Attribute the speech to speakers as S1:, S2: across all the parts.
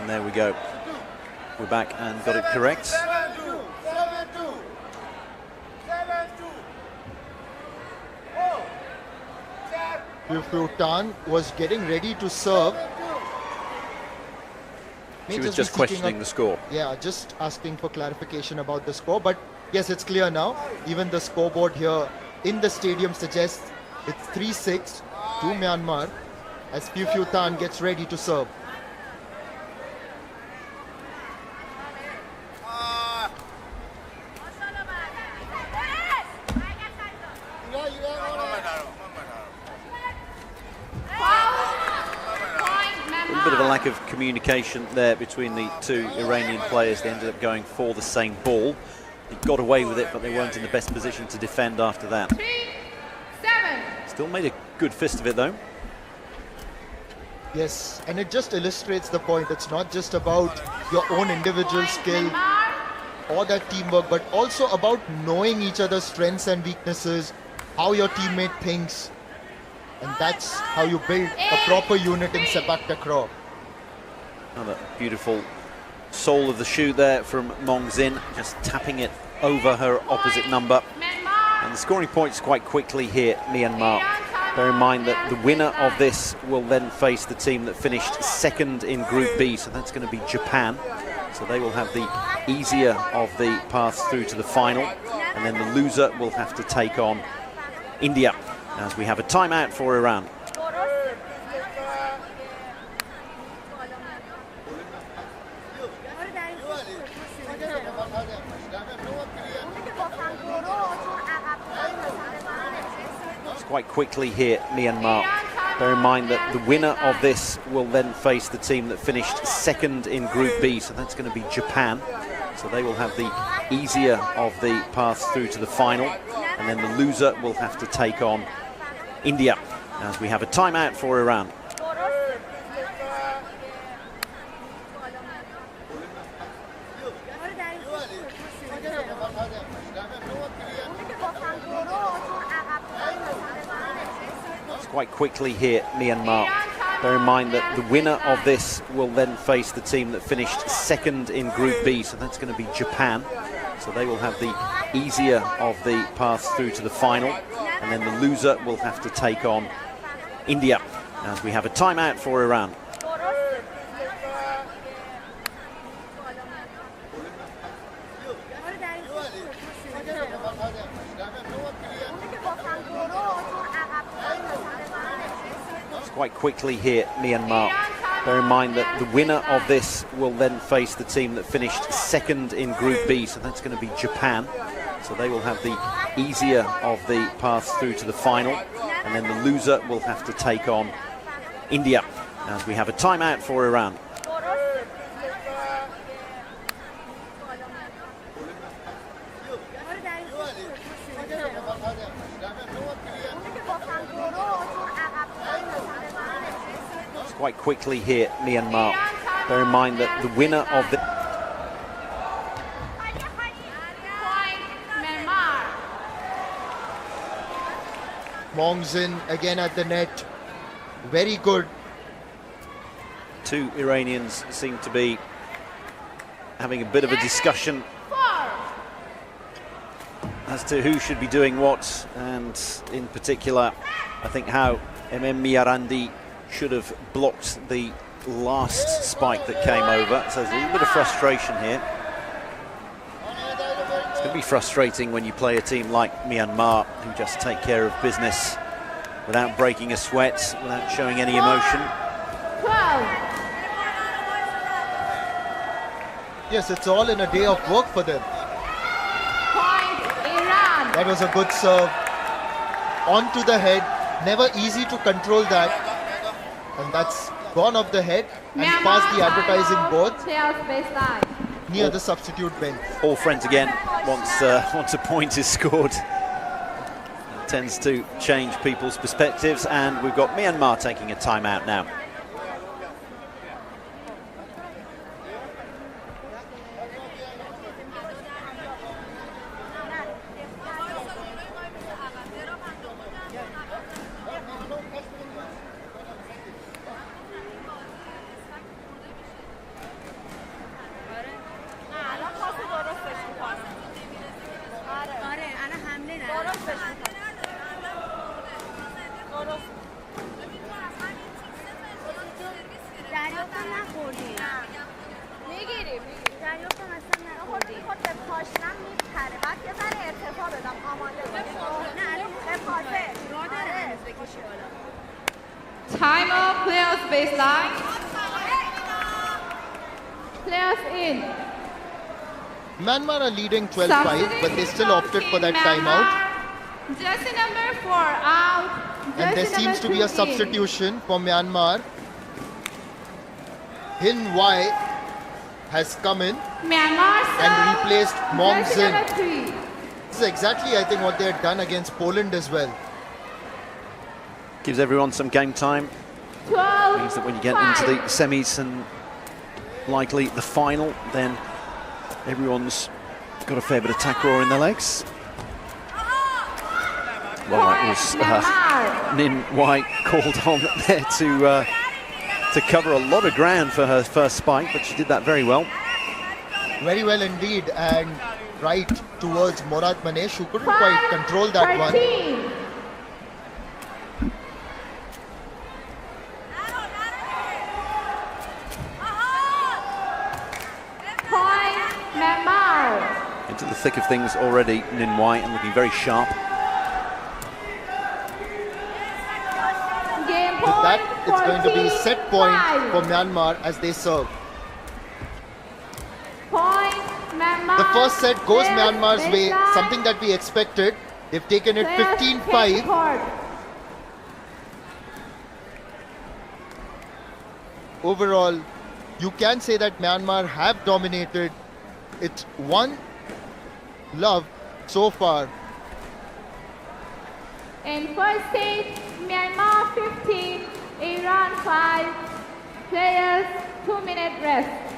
S1: And there we go. We're back and got it correct.
S2: Bhutan was getting ready to serve.
S1: She was just questioning the score.
S2: Yeah, just asking for clarification about the score. But yes, it's clear now. Even the scoreboard here in the stadium suggests it's 3-6 to Myanmar as Bhutan gets ready to serve.
S1: A bit of a lack of communication there between the two Iranian players. They ended up going for the same ball. They got away with it, but they weren't in the best position to defend after that.
S3: 3-7.
S1: Still made a good fist of it, though.
S2: Yes, and it just illustrates the point. It's not just about your own individual skill or that teamwork, but also about knowing each other's strengths and weaknesses, how your teammate thinks. And that's how you build a proper unit in Sepaktakraw.
S1: Another beautiful sole of the shoe there from Mong Zin, just tapping it over her opposite number. And the scoring points quite quickly here, Myanmar. Bear in mind that the winner of this will then face the team that finished second in Group B, so that's going to be Japan. So they will have the easier of the paths through to the final. And then the loser will have to take on India, as we have a timeout for Iran. It's quite quickly here, Myanmar. Bear in mind that the winner of this will then face the team that finished second in Group B, so that's going to be Japan. So they will have the easier of the paths through to the final. And then the loser will have to take on India, as we have a timeout for Iran. It's quite quickly here, Myanmar. Bear in mind that the winner of this will then face the team that finished second in Group B, so that's going to be Japan. So they will have the easier of the paths through to the final. And then the loser will have to take on India, as we have a timeout for Iran. It's quite quickly here, Myanmar. Bear in mind that the winner of this will then face the team that finished second in Group B, so that's going to be Japan. So they will have the easier of the paths through to the final. And then the loser will have to take on India, as we have a timeout for Iran. It's quite quickly here, Myanmar. Bear in mind that the winner of the...
S2: Mong Zin again at the net. Very good.
S1: Two Iranians seem to be having a bit of a discussion as to who should be doing what, and in particular, I think how Myanmar should have blocked the last spike that came over. So there's a little bit of frustration here. It's going to be frustrating when you play a team like Myanmar, who just take care of business without breaking a sweat, without showing any emotion.
S3: 12.
S2: Yes, it's all in a day of work for them.
S3: Point Iran.
S2: That was a good serve. Onto the head. Never easy to control that. And that's gone off the head and past the advertising board near the substitute bench.
S1: All friends again once a point is scored. It tends to change people's perspectives, and we've got Myanmar taking a timeout now.
S4: نخوردیم میگیریم دریافتم اصلا نخوردیم خود به پاشنم میپره بعد یه ذره ارتفاع بدم آماده باشیم نه الان به پاسه را داره هنوز بکشی بالا
S3: Timeout, players baseline. Players in.
S2: Myanmar are leading 12-5, but they still opted for that timeout.
S3: Jersey number 4 out.
S2: And there
S3: Jersey
S2: seems to
S3: number
S2: be a
S3: 2 in.
S2: substitution for Myanmar. Hin Wai has come in
S3: Myanmar
S2: and
S3: serve.
S2: replaced Mong
S3: Jersey
S2: Zin.
S3: number 3.
S2: This is exactly, I think, what they had done against Poland as well.
S1: Gives everyone some game time.
S3: 12.
S1: Means that when you get into the semis and likely the final, then everyone's got a fair bit of tack raw in their legs. Well, that was Nin White called on there to cover a lot of ground for her first spike, but she did that very well.
S2: Very well indeed, and right towards Morat Manesh, who couldn't quite control that
S3: 13.
S2: one.
S3: Point Myanmar.
S1: Into the thick of things already, Nin White, and looking very sharp.
S3: Game
S2: With
S3: point.
S2: that, it's going to be set point
S3: 45.
S2: for Myanmar as they serve.
S3: Point Myanmar.
S2: The first set goes
S3: Players
S2: Myanmar's way,
S3: baseline.
S2: something that we expected. They've taken it
S3: Players
S2: 15-5.
S3: take court.
S2: Overall, you can say that Myanmar have dominated. It's one love so far.
S3: In first stage, Myanmar 15, Iran 5. Players 2-minute rest.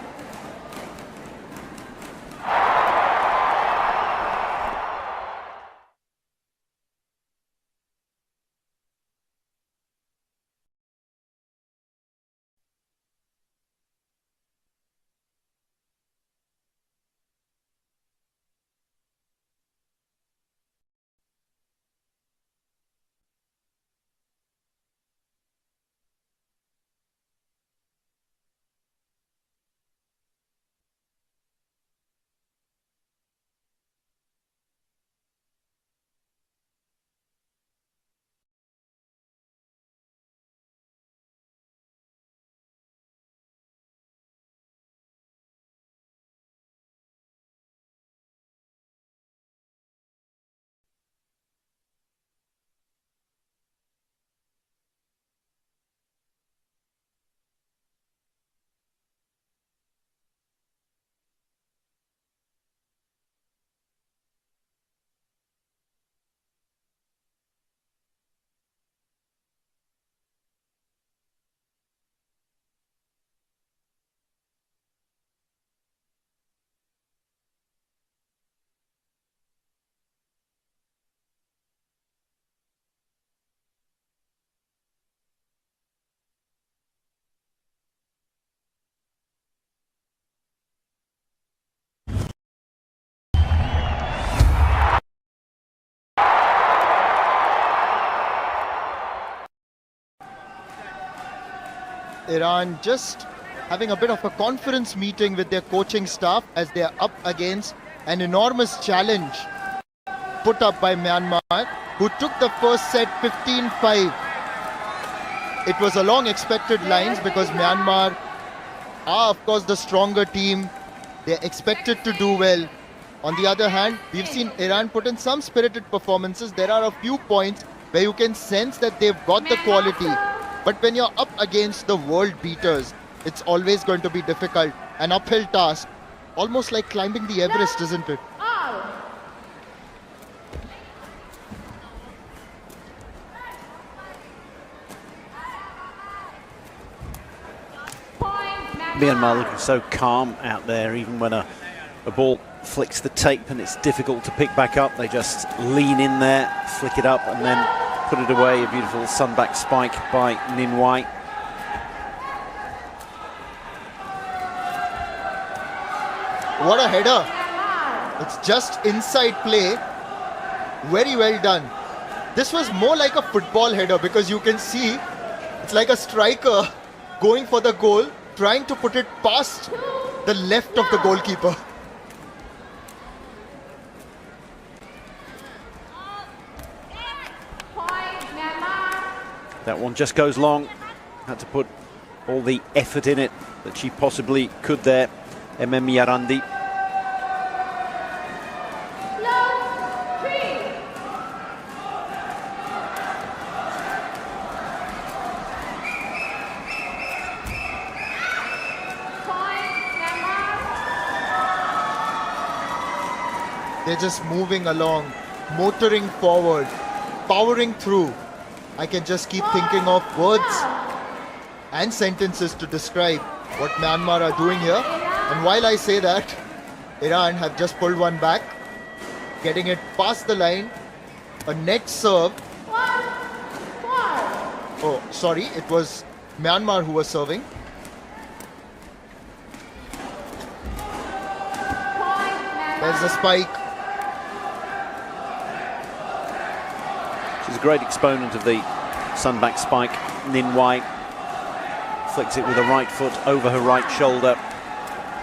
S2: Iran just having a bit of a conference meeting with their coaching staff as they are up against an enormous challenge put up by Myanmar, who took the first set 15-5. It was along expected lines because Myanmar are, of course, the stronger team. They're expected to do well. On the other hand, we've seen Iran put in some spirited performances. There are a few points where you can sense that they've got the quality. But when you're up against the world beaters, it's always going to be difficult. An uphill task, almost like climbing the Everest, isn't it?
S3: All. Point
S1: Myanmar looking so calm out there, even when a ball flicks the tape and it's difficult to pick back up. They just lean in there, flick it up, and then put it away. A beautiful sunback spike by Nin White.
S2: What a header. It's just inside play. Very well done. This was more like a football header because you can see it's like a striker going for the goal trying to put it past the left of the goalkeeper.
S3: Point Myanmar.
S1: That one just goes long. Had to put all the effort in it that she possibly could there. Myanmar.
S3: Love 3. Point Myanmar.
S2: They're just moving along, motoring forward, powering through. I can just keep thinking of words and sentences to describe what Myanmar are doing here. And while I say that, Iran have just pulled one back, getting it past the line. A net serve.
S3: 1-4.
S2: Oh, sorry, it was Myanmar who was serving.
S3: Point Myanmar.
S2: There's the spike.
S1: She's a great exponent of the sunback spike. Nin Wai flicks it with a right foot over her right shoulder.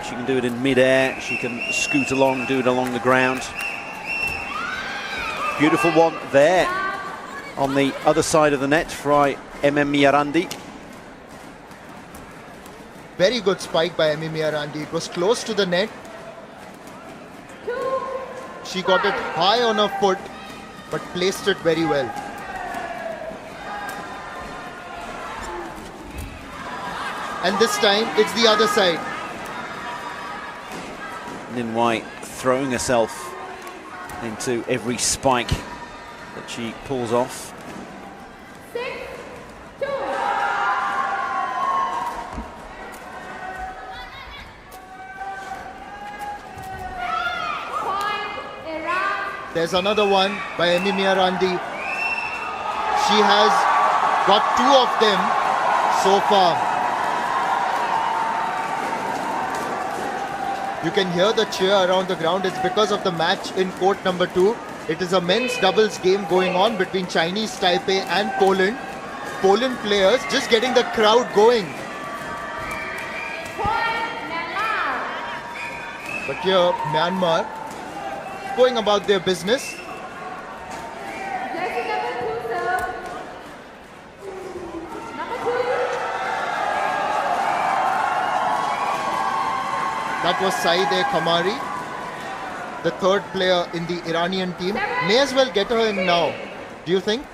S1: She can do it in mid-air. She can scoot along, do it along the ground. Beautiful one there on the other side of the net for Myanmar.
S2: Very good spike by Myanmar. It was close to the net. She got it high on her foot, but placed it very well. And this time, it's the other side.
S1: Nin Wai throwing herself into every spike that she pulls off.
S3: 6-2. Point Iran.
S2: There's another one by Myanmar. She has got 2 of them so far. You can hear the cheer around the ground. It's because of the match in court number 2. It is a men's doubles game going on between Chinese Taipei and Poland. Poland players just getting the crowd going.
S3: Point Myanmar.
S2: But here, Myanmar going about their business.
S3: Jersey number 2 serve. Number 2.
S2: That was Saideh Kamari, the third player in the Iranian team. May as well get her in now. Do you think?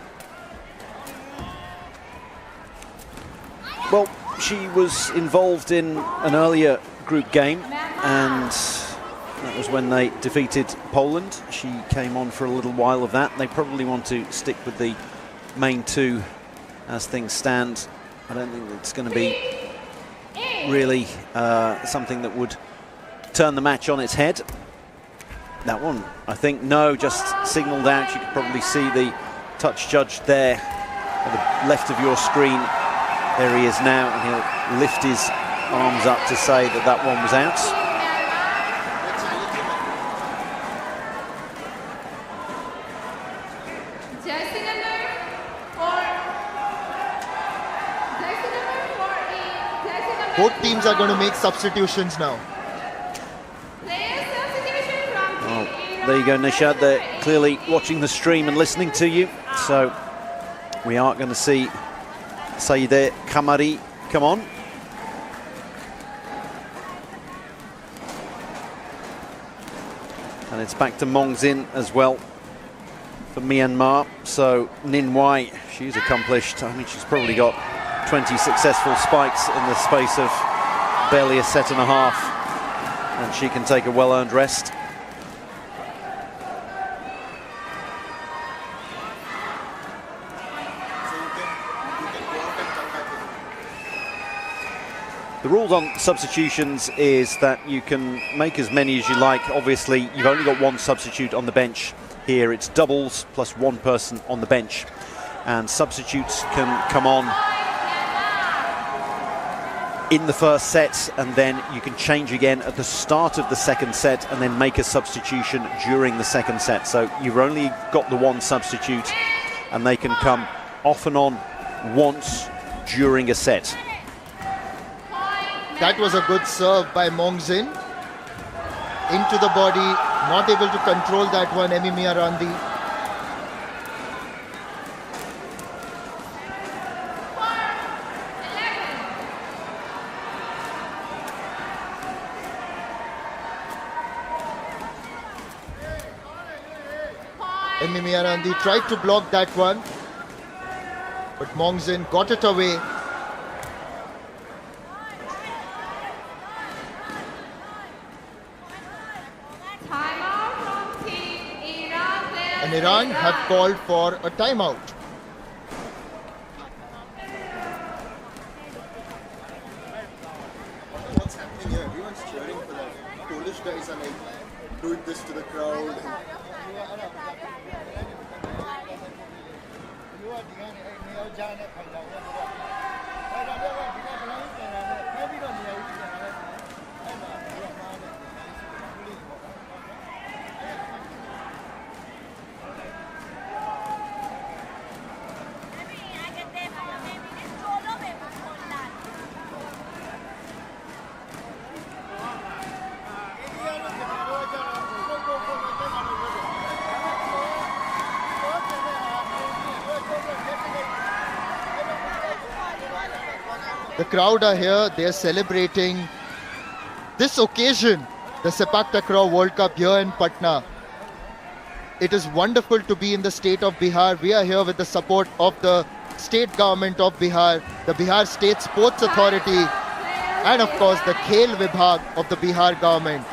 S1: Well, she was involved in an earlier group game, and that was when they defeated Poland. She came on for a little while of that. They probably want to stick with the main 2 as things stand. I don't think it's going to be really something that would turn the match on its head. That one, I think, no, just signalled out. You could probably see the touch judge there at the left of your screen. There he is now, and he'll lift his arms up to say that that one was out.
S3: Jersey number 4. Jersey number 4 in. Jersey number
S2: Both teams are going to make substitutions now.
S3: Player substitution from
S1: Well,
S3: Team Iran.
S1: there you go, Nishad. They're clearly watching the stream and listening to you. So we are going to see Saideh Kamari come on. And it's back to Mongzin as well for Myanmar. So Nin Wai, she's accomplished. I mean, she's probably got 20 successful spikes in the space of barely a set and a half. And she can take a well-earned rest. The rules on substitutions is that you can make as many as you like. Obviously, you've only got 1 substitute on the bench. Here it's doubles plus 1 person on the bench. And substitutes can come on in the first set, and then you can change again at the start of the second set and then make a substitution during the second set. So you've only got the 1 substitute, and they can come off and on once during a set.
S2: That was a good serve by Mongzin. Into the body, not able to control that one, Myanmar Randi. Myanmar Randi tried to block that one, but Mongzin got it away.
S3: Timeout from Team Iran.
S2: And Iran have called for a timeout.
S5: What's happening here? Everyone's cheering for that. Polish guys are like doing this to the crowd.
S2: The crowd are here, they are celebrating this occasion, the Sepaktakraw World Cup here in Patna. It is wonderful to be in the state of Bihar. We are here with the support of the state government of Bihar, the Bihar State Sports Authority, and of course the Khel Vibhag of the Bihar government.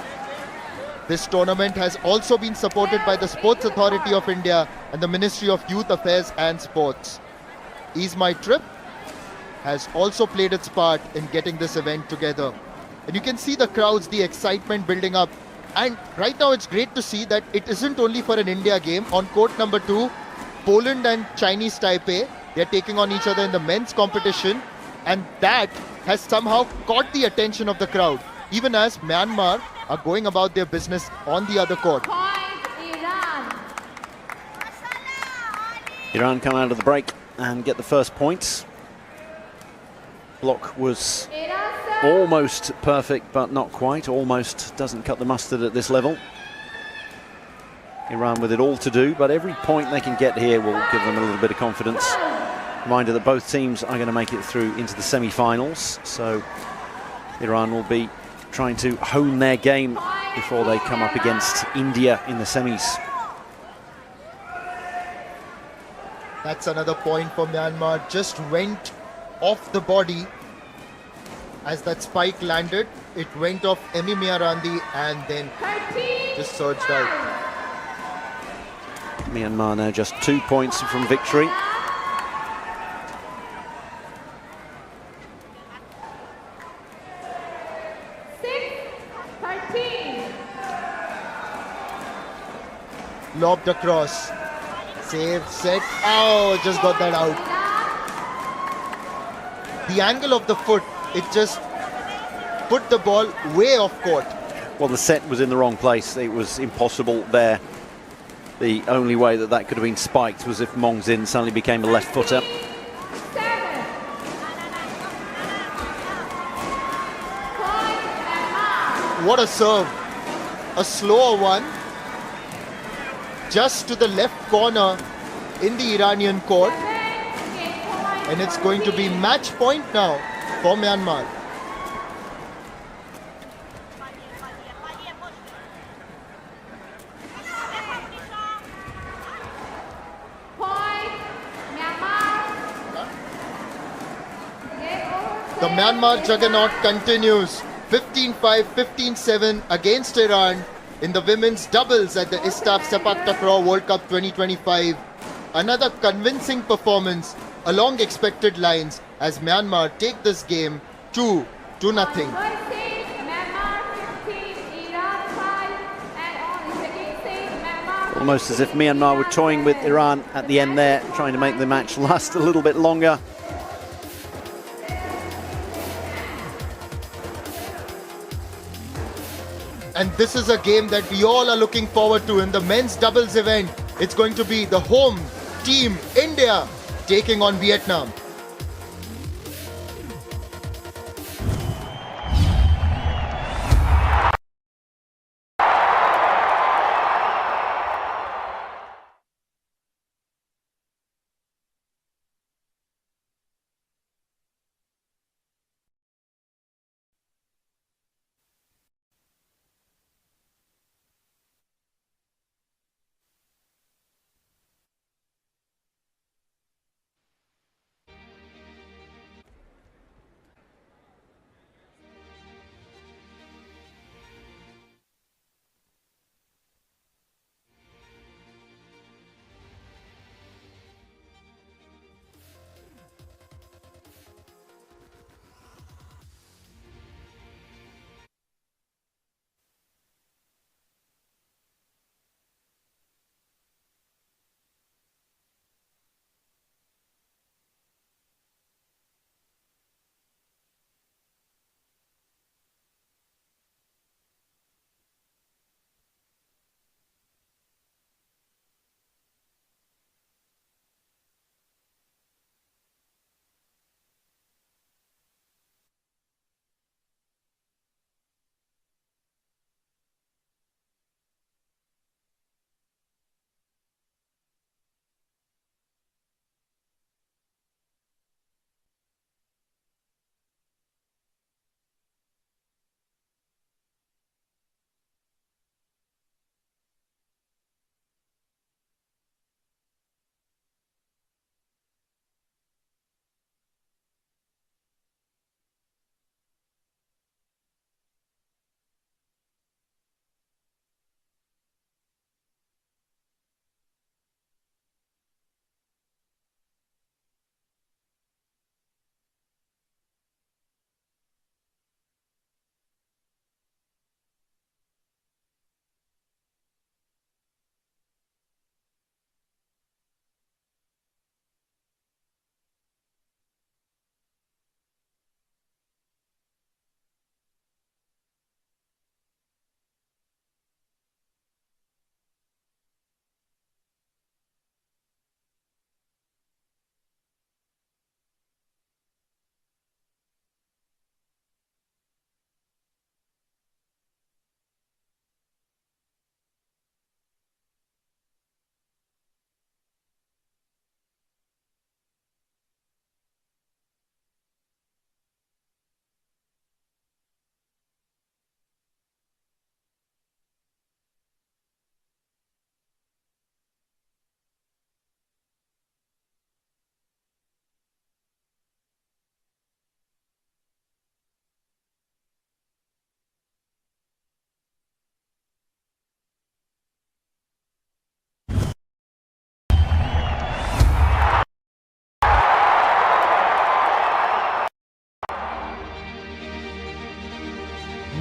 S2: This tournament has also been supported by the Sports Authority of India and the Ministry of Youth Affairs and Sports. Ease My Trip has also played its part in getting this event together. And you can see the crowds, the excitement building up. And right now it's great to see that it isn't only for an India game. On court number 2, Poland and Chinese Taipei, they're taking on each other in the men's competition. And that has somehow caught the attention of the crowd, even as Myanmar are going about their business on the other court.
S3: Point Iran.
S1: Iran come out of the break and get the first points. Block was
S3: Iran serve.
S1: almost perfect, but not quite. Almost doesn't cut the mustard at this level. Iran with it all to do, but every point they can get here will give them a little bit of confidence. Reminder that both teams are going to make it through into the semi-finals, so Iran will be trying to hone their game before they come up against India in the semis.
S2: That's another point for Myanmar. Just went off the body as that spike landed. It went off Myanmar Randi and then
S3: 13.
S2: just surged out.
S1: Myanmar now just 2 points from victory.
S2: Lobbed across. Save, set. Oh, just got that out. The angle of the foot, it just put the ball way off court.
S1: Well, the set was in the wrong place. It was impossible there. The only way that that could have been spiked was if Mongzin suddenly became a left footer.
S2: What a serve. A slower one. Just to the left corner in the Iranian court. And it's going to be match point now for Myanmar. The Myanmar juggernaut continues. 15-5, 15-7 against Iran in the women's doubles at the ISTAF Sepaktakraw World Cup 2025. Another convincing performance along expected lines as Myanmar take this game 2-0.
S1: Almost as if Myanmar were toying with Iran at the end there, trying to make the match last a little bit longer.
S2: And this is a game that we all are looking forward to in the men's doubles event. It's going to be the home team, India, taking on Vietnam.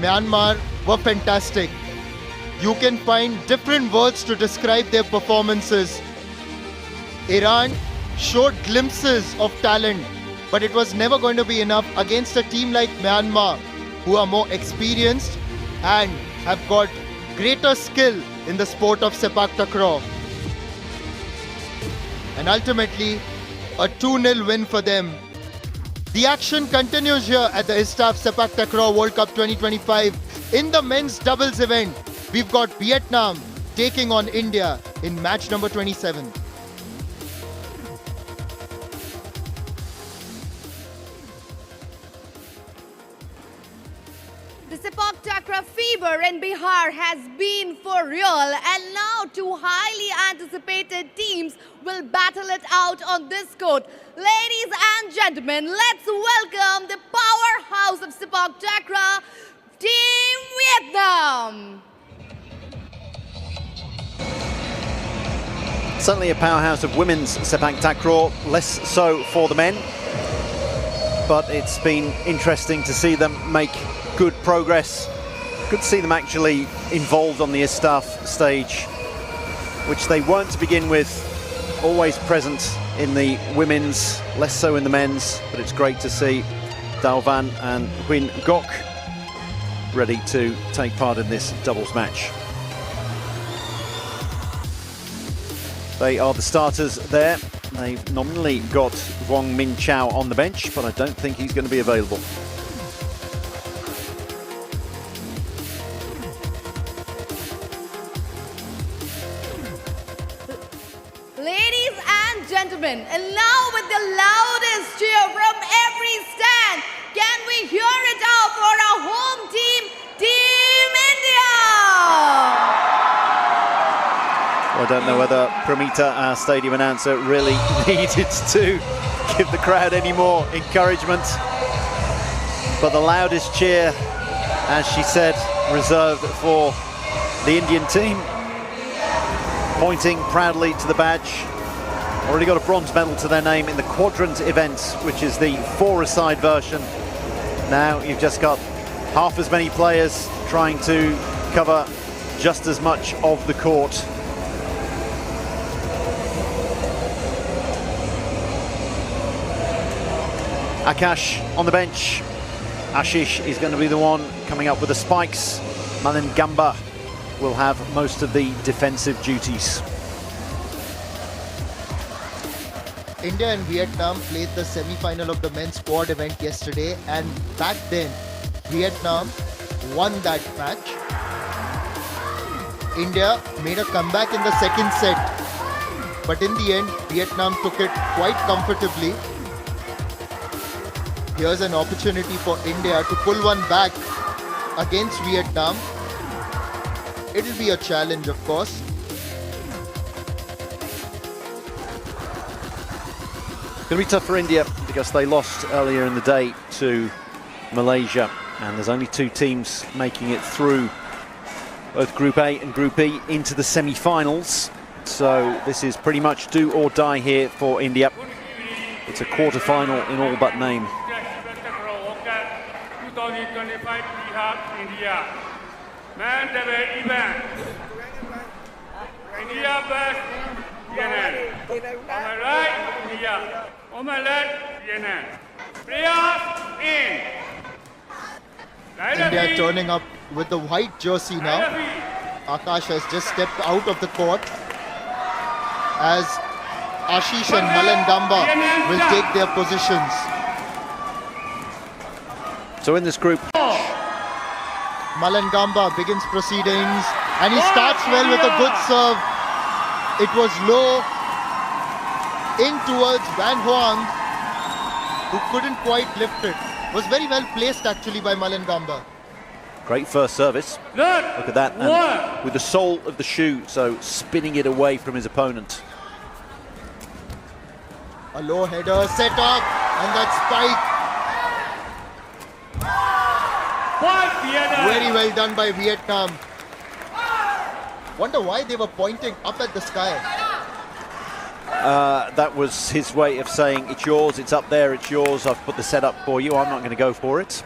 S2: Myanmar were fantastic. You can find different words to describe their performances. Iran showed glimpses of talent, but it was never going to be enough against a team like Myanmar, who are more experienced and have got greater skill in the sport of Sepaktakraw. And ultimately, a 2-0 win for them. The action continues here at the ISTAF Sepaktakraw World Cup 2025. In the men's doubles event, we've got Vietnam taking on India in match number 27.
S6: The Sepaktakraw fever in Bihar has been for real, and now two highly anticipated teams will battle it out on this court. Ladies and gentlemen, let's welcome the powerhouse of Sepaktakraw, Team Vietnam.
S1: Certainly a powerhouse of women's Sepaktakraw, less so for the men. But it's been interesting to see them make good progress. Good to see them actually involved on the ISTAF stage, which they weren't to begin with. Always present in the women's, less so in the men's, but it's great to see Dao Van and Huyn Gok ready to take part in this doubles match. They are the starters there. They've nominally got Wong Min Chow on the bench, but I don't think he's going to be available.
S6: Ladies and gentlemen, and now with the loudest cheer from every stand, can we hear it out for our home team, Team India?
S1: Well, I don't know whether Pramita, our stadium announcer, really needed to give the crowd any more encouragement. But the loudest cheer, as she said, reserved for the Indian team. Pointing proudly to the badge. Already got a bronze medal to their name in the quadrant event, which is the four-a-side version. Now you've just got half as many players trying to cover just as much of the court. Akash on the bench. Ashish is going to be the one coming up with the spikes. Malin Gamba will have most of the defensive duties.
S2: India and Vietnam played the semi-final of the men's quad event yesterday, and back then Vietnam won that match. India made a comeback in the second set, but in the end Vietnam took it quite comfortably. Here's an opportunity for India to pull one back against Vietnam. It'll be a challenge, of course.
S1: Going to be tough for India because they lost earlier in the day to Malaysia, and there's only two teams making it through both Group A and Group E into the semi-finals. So this is pretty much do or die here for India. It's a quarter-final in all but name.
S7: 2025 Bihar, India. Man double event. India best Vietnam. On my right, India. On my left, Vietnam. Players in.
S2: India turning up with the white jersey now. Akash has just stepped out of the court as Ashish and Malin Gamba will take their positions.
S1: So in this group,
S2: Malin Gamba begins proceedings and he starts well with a good serve. It was low in towards Van Hoang, who couldn't quite lift it. Was very well placed actually by Malin Gamba.
S1: great first service. Look at that, and with the sole of the shoe, so spinning it away from his opponent.
S2: A low header set up, and that spike. Very well done by Vietnam. Wonder why they were pointing up at the sky.
S1: That was his way of saying, it's yours, it's up there, it's yours, I've put the setup for you, I'm not going to go for it.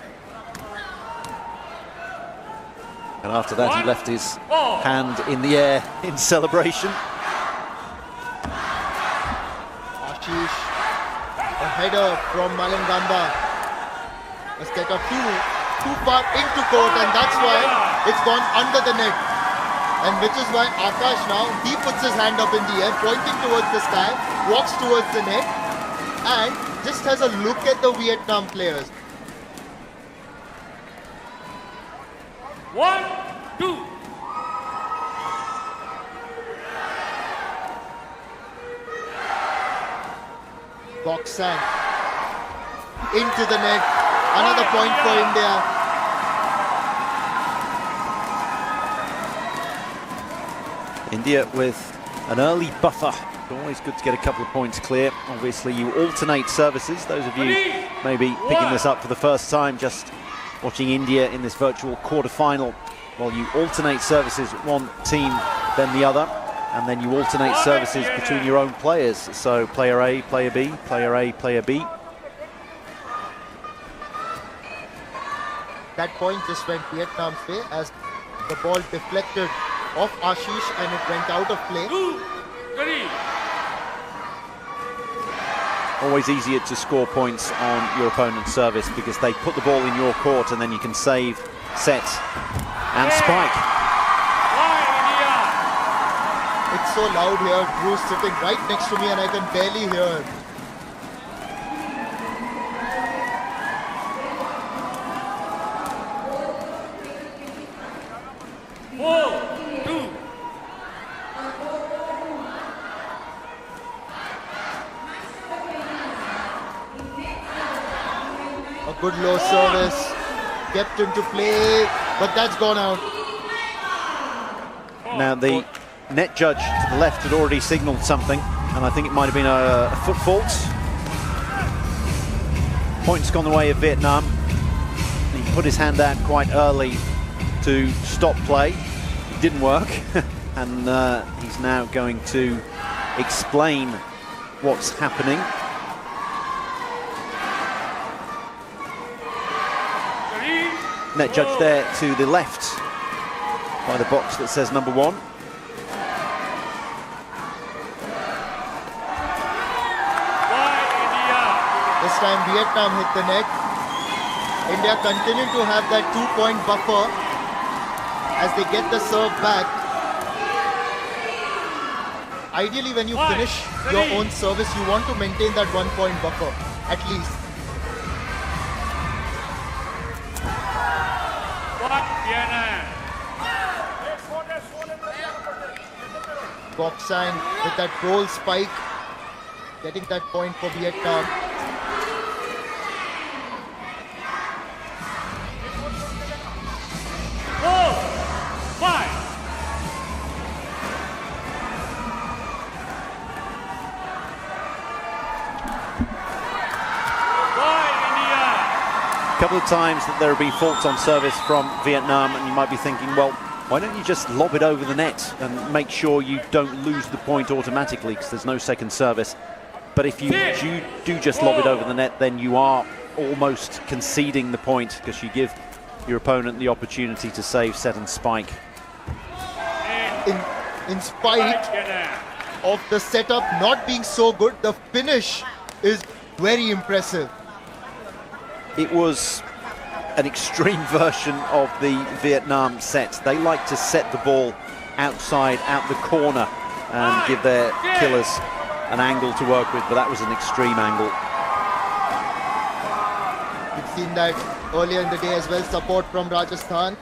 S1: And after that, he left his hand in the air in celebration.
S2: Ashish, a header from Malangamba. A step up too far into court, and that's why it's gone under the net. And which is why Akash now, he puts his hand up in the air, pointing towards the sky, walks towards the net, and just has a look at the Vietnam players.
S7: 1, 2.
S2: Boxan into the net. Another point for India.
S1: India with an early buffer. Always good to get a couple of points clear. Obviously, you alternate services. Those of you maybe picking this up for the first time, just watching India in this virtual quarter-final. Well, you alternate services, one team, then the other, and then you alternate services between your own players. So player A, player B, player A, player B.
S2: That point just went Vietnam's way as the ball deflected off Ashish and it went out of play.
S7: 2, 3.
S1: Always easier to score points on your opponent's service because they put the ball in your court and then you can save, set, and spike.
S2: It's so loud here. Drew's sitting right next to me and I can barely hear him. Good low service, kept into play, but that's gone out.
S1: Now the net judge to the left had already signalled something, and I think it might have been a foot fault. Point's gone the way of Vietnam. He put his hand out quite early to stop play. It didn't work, and he's now going to explain what's happening. Net judge there to the left by the box that says number 1.
S2: This time Vietnam hit the net. India continue to have that 2-point buffer as they get the serve back. Ideally, when you finish your own service, you want to maintain that 1-point buffer, at least. Boxan with that roll spike, getting that point for Vietnam.
S1: A couple of times that there will be faults on service from Vietnam, and you might be thinking, well, why don't you just lob it over the net and make sure you don't lose the point automatically because there's no second service. But if you do just lob it over the net, then you are almost conceding the point because you give your opponent the opportunity to save, set and spike.
S2: In spite of the setup not being so good, the finish is very impressive.
S1: It was an extreme version of the Vietnam set. They like to set the ball outside, out the corner, and give their killers an angle to work with, but that was an extreme angle.
S2: We've seen that earlier in the day as well, support from Rajasthan.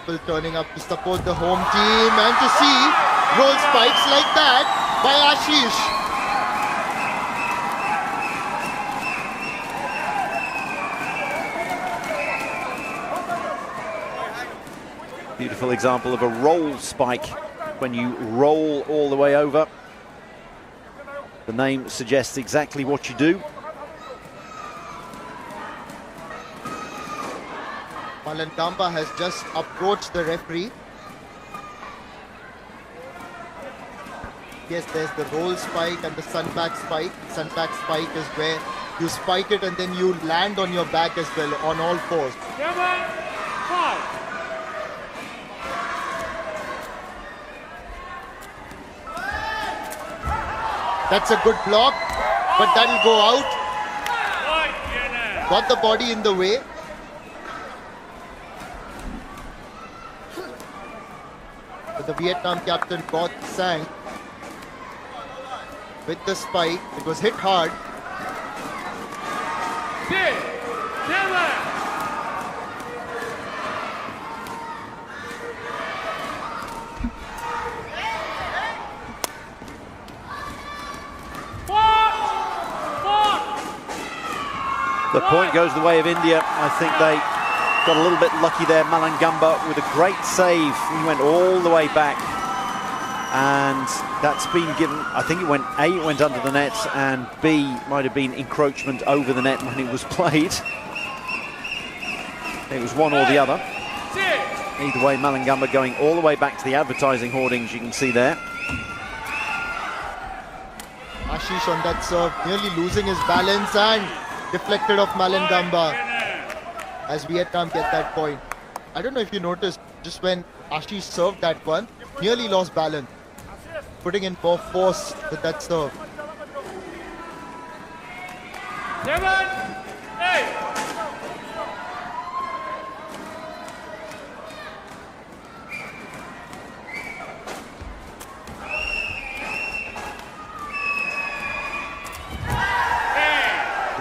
S2: People turning up to support the home team, and to see roll spikes like that by Ashish.
S1: Beautiful example of a roll spike when you roll all the way over. The name suggests exactly what you do.
S2: Malangamba has just approached the referee. Yes, there's the roll spike and the sun back spike. Sun back spike is where you spike it and then you land on your back as well, on all fours.
S7: 7, 5.
S2: That's a good block, but that'll go out.
S7: Point Vietnam.
S2: Got the body in the way. But the Vietnam captain Gok Sang with the spike. It was hit hard.
S7: 6, 7.
S1: The point goes the way of India. I think they got a little bit lucky there. Malangamba with a great save. He went all the way back. And that's been given, I think it went, A, it went under the net, and B, might have been encroachment over the net when it was played. It was one or the other. Either way, Malangamba going all the way back to the advertising hoardings you can see there.
S2: Ashish on that serve, nearly losing his balance and deflected off Malangamba as Vietnam get that point. I don't know if you noticed, just when Ashish served that one, nearly lost balance, putting in more force with that serve.
S7: 7, 8.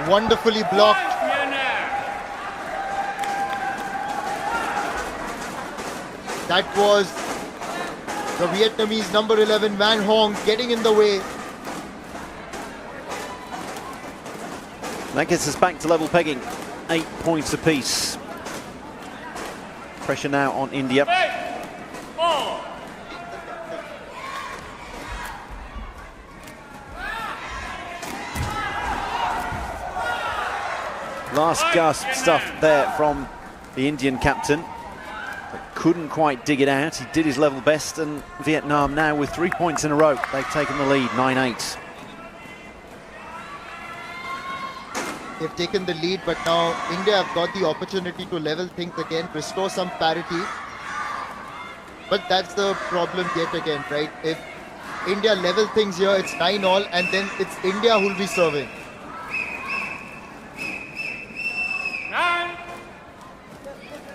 S2: Wonderfully blocked. That was the Vietnamese number 11 Van Hong getting in the way.
S1: That gets us back to level pegging. 8 points apiece. Pressure now on India.
S7: 8, 4.
S1: Last gasp stuff there from the Indian captain. But couldn't quite dig it out. He did his level best, and Vietnam now with 3 points in a row. They've taken the lead, 9-8.
S2: They've taken the lead, but now India have got the opportunity to level things again, restore some parity. But that's the problem yet again, right? If India level things here, it's 9-all, and then it's India who'll be serving.
S7: 9.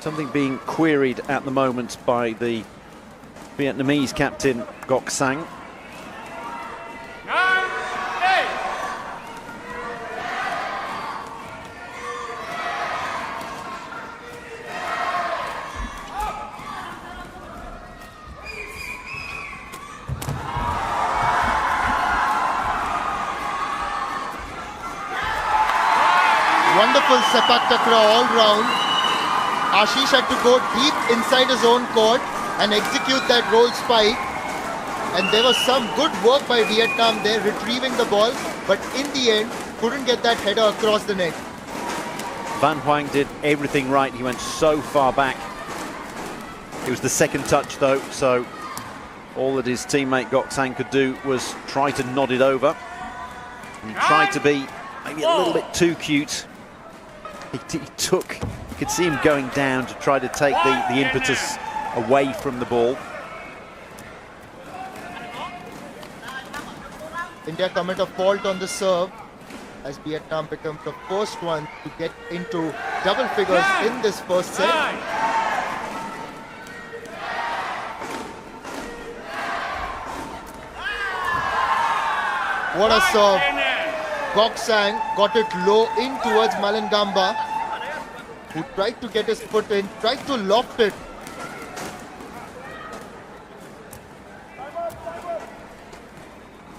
S1: Something being queried at the moment by the Vietnamese captain, Gok Sang.
S7: 9, 8.
S2: Wonderful Sepaktakraw all round. Ashish had to go deep inside his own court and execute that roll spike. And there was some good work by Vietnam there, retrieving the ball, but in the end, couldn't get that header across the net.
S1: Van Hoang did everything right. He went so far back. It was the second touch though, so all that his teammate Gok Sang could do was try to nod it over. And he tried to be maybe a little bit too cute. He took, you could see him going down to try to take the impetus away from the ball.
S2: India commit a fault on the serve as Vietnam becomes the first one to get into double figures in this first set.
S7: 9.
S2: What a serve. Gok Sang got it low in towards Malangamba, who tried to get his foot in, tried to loft it.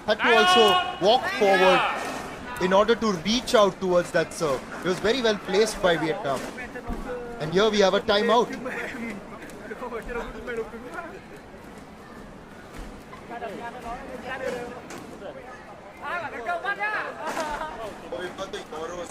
S2: Had to also walk forward in order to reach out towards that serve. It was very well placed by Vietnam. And here we have a timeout.
S5: We've got the Euros.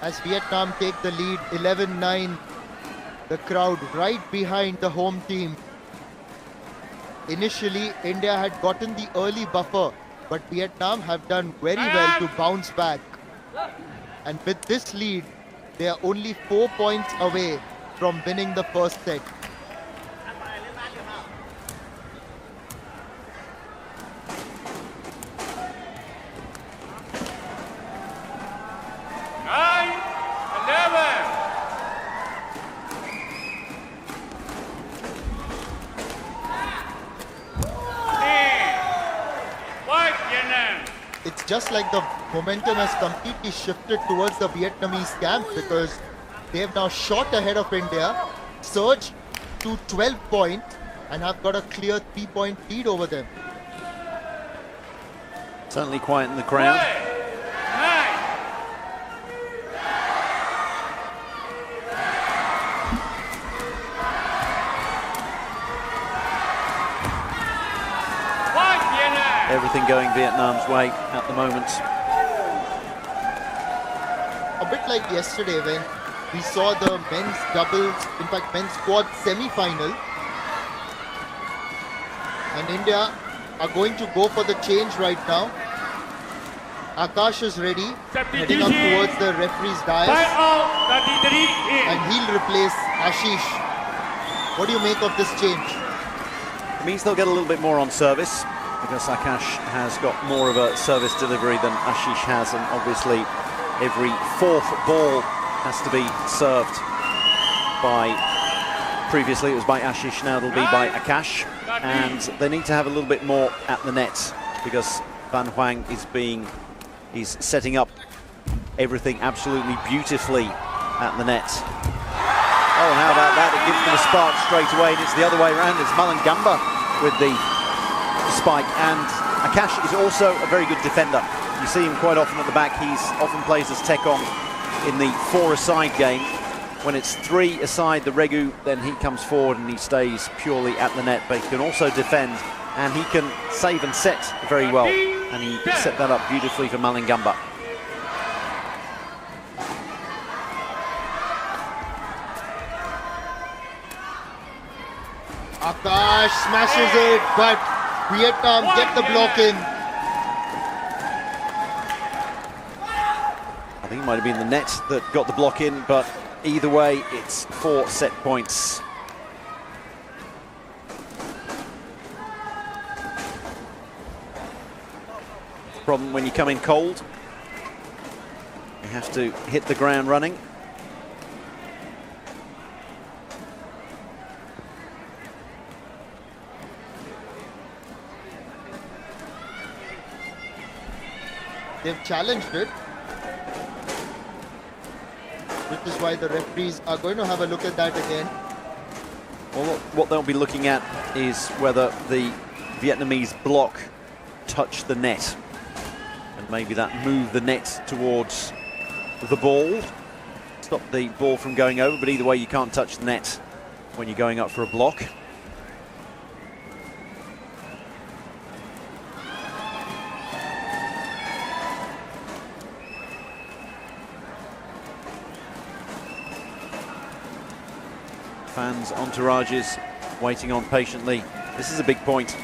S2: As Vietnam take the lead 11-9, the crowd right behind the home team. Initially, India had gotten the early buffer, but Vietnam have done very well to bounce back. And with this lead, they are only 4 points away from winning the first set. It's just like the momentum has completely shifted towards the Vietnamese camp, because they have now shot ahead of India, surged to 12 points and have got a clear 3-point lead over them.
S1: Certainly quiet in the crowd. Everything going Vietnam's way at the moment.
S2: A bit like yesterday when we saw the men's doubles, in fact men's quad semi-final. And India are going to go for the change right now. Akash is ready, heading up towards the referee's dais. And he'll replace Ashish. What do you make of this change?
S1: It means they'll get a little bit more on service, because Akash has got more of a service delivery than Ashish has, and obviously every fourth ball has to be served by, previously it was by Ashish, now it'll be by Akash, and they need to have a little bit more at the net, because Van Huang is setting up everything absolutely beautifully at the net. Oh, and how about that? It gives them a spark straight away, and it's the other way around. It's Malangamba with the spike, and Akash is also a very good defender. You see him quite often at the back. He's often plays as Tekong in the 4-a-side game. When it's 3-a-side, the Regu, then he comes forward and he stays purely at the net, but he can also defend, and he can save and set very well, and he set that up beautifully for Malangamba.
S2: Akash smashes it, but Vietnam get the block in.
S1: I think it might have been the net that got the block in, but either way, it's 4 set points. The problem when you come in cold, you have to hit the ground running.
S2: They've challenged it, which is why the referees are going to have a look at that again.
S1: Well, what they'll be looking at is whether the Vietnamese block touched the net, and maybe that moved the net towards the ball, stop the ball from going over, but either way you can't touch the net when you're going up for a block. Fans, entourages waiting on patiently. This is a big point.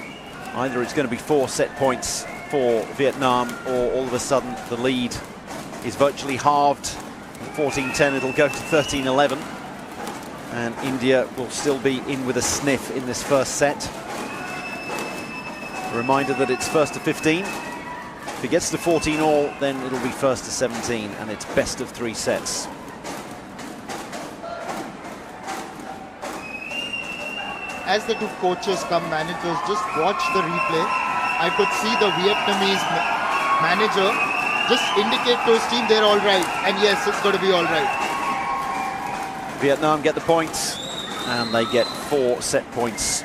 S1: Either it's going to be 4 set points for Vietnam, or all of a sudden the lead is virtually halved. 14-10, it'll go to 13-11. And India will still be in with a sniff in this first set. A reminder that it's first to 15. If it gets to 14 all, then it'll be first to 17, and it's best of 3 sets.
S2: As the two coaches come managers, just watch the replay. I could see the Vietnamese manager just indicate to his team they're all right. And yes, it's going to be all right.
S1: Vietnam get the points, and they get 4 set points.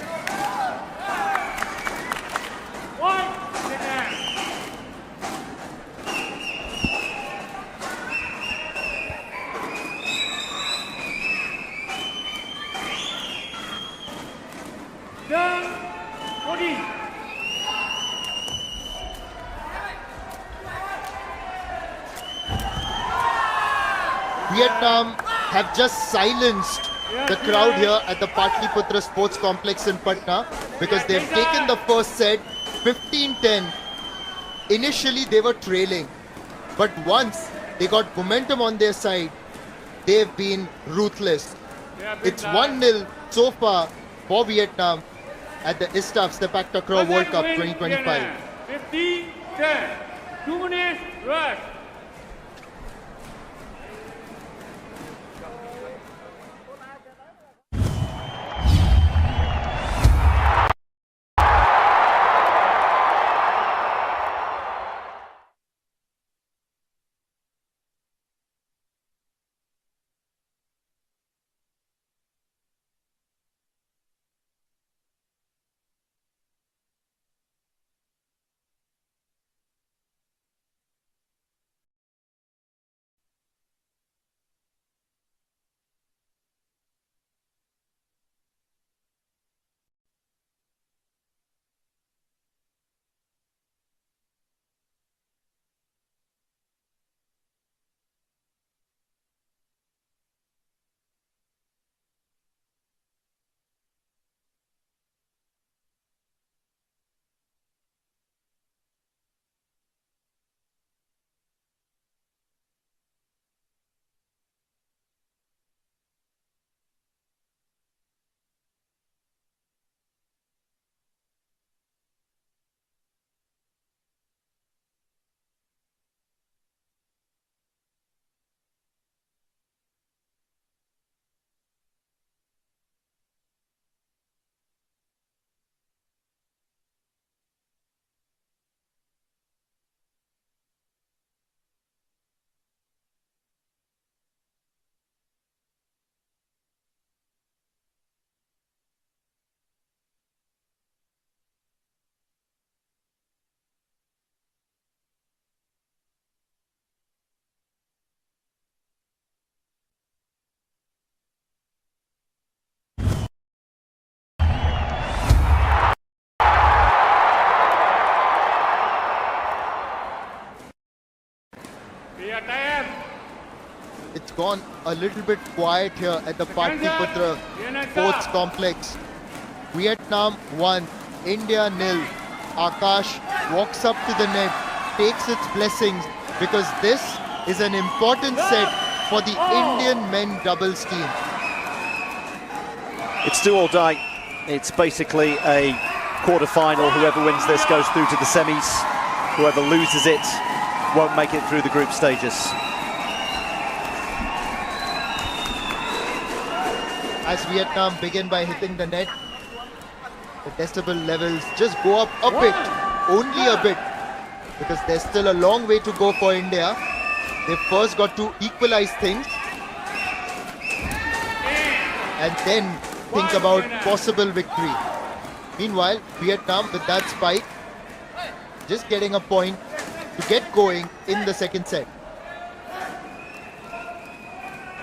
S2: Vietnam have just silenced the crowd here at the Patlipurna Sports Complex in Patna because they've taken the first set 15-10. Initially they were trailing, but once they got momentum on their side, they've been ruthless. It's 1-0 so far for Vietnam at the ISTAF Sepaktakraw World Cup 2025.
S7: 15-10. 2 minutes rush.
S2: It's gone a little bit quiet here at the Patlipurna Sports Complex. Vietnam 1, India 0. Akash walks up to the net, takes its blessings because this is an important set for the Indian men doubles team.
S1: It's do or die. It's basically a quarter-final. Whoever wins this goes through to the semis. Whoever loses it won't make it through the group stages.
S2: As Vietnam begin by hitting the net, the decibel levels just go up a bit, only a bit, because there's still a long way to go for India. They've first got to equalize things and then think about possible victory. Meanwhile, Vietnam with that spike, just getting a point to get going in the second set.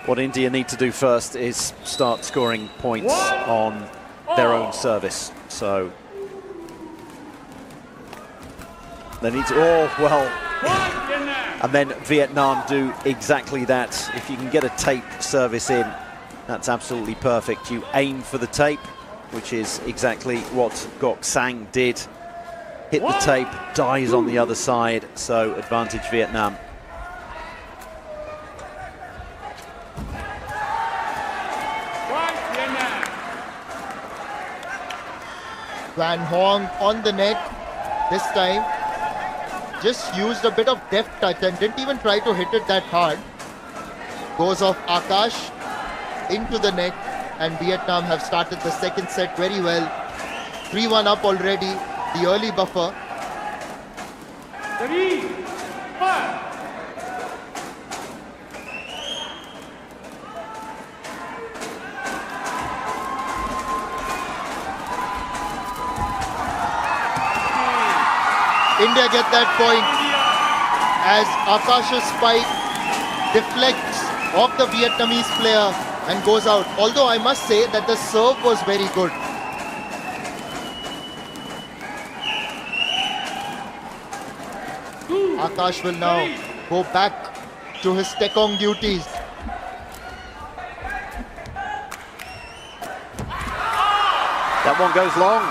S1: What India need to do first is start scoring points on their own service. So they need to, and then Vietnam do exactly that. If you can get a tape service in, that's absolutely perfect. You aim for the tape, which is exactly what Gok Sang did. Hit the tape, dies on the other side, so advantage Vietnam.
S2: Van Hong on the net this time. Just used a bit of deft touch and didn't even try to hit it that hard. Goes off Akash into the net, and Vietnam have started the second set very well. 3-1 up already, the early buffer.
S7: 3-1.
S2: India get that point as Akash's spike deflects off the Vietnamese player and goes out. Although I must say that the serve was very good. Akash will now go back to his Tekong duties.
S1: That one goes long.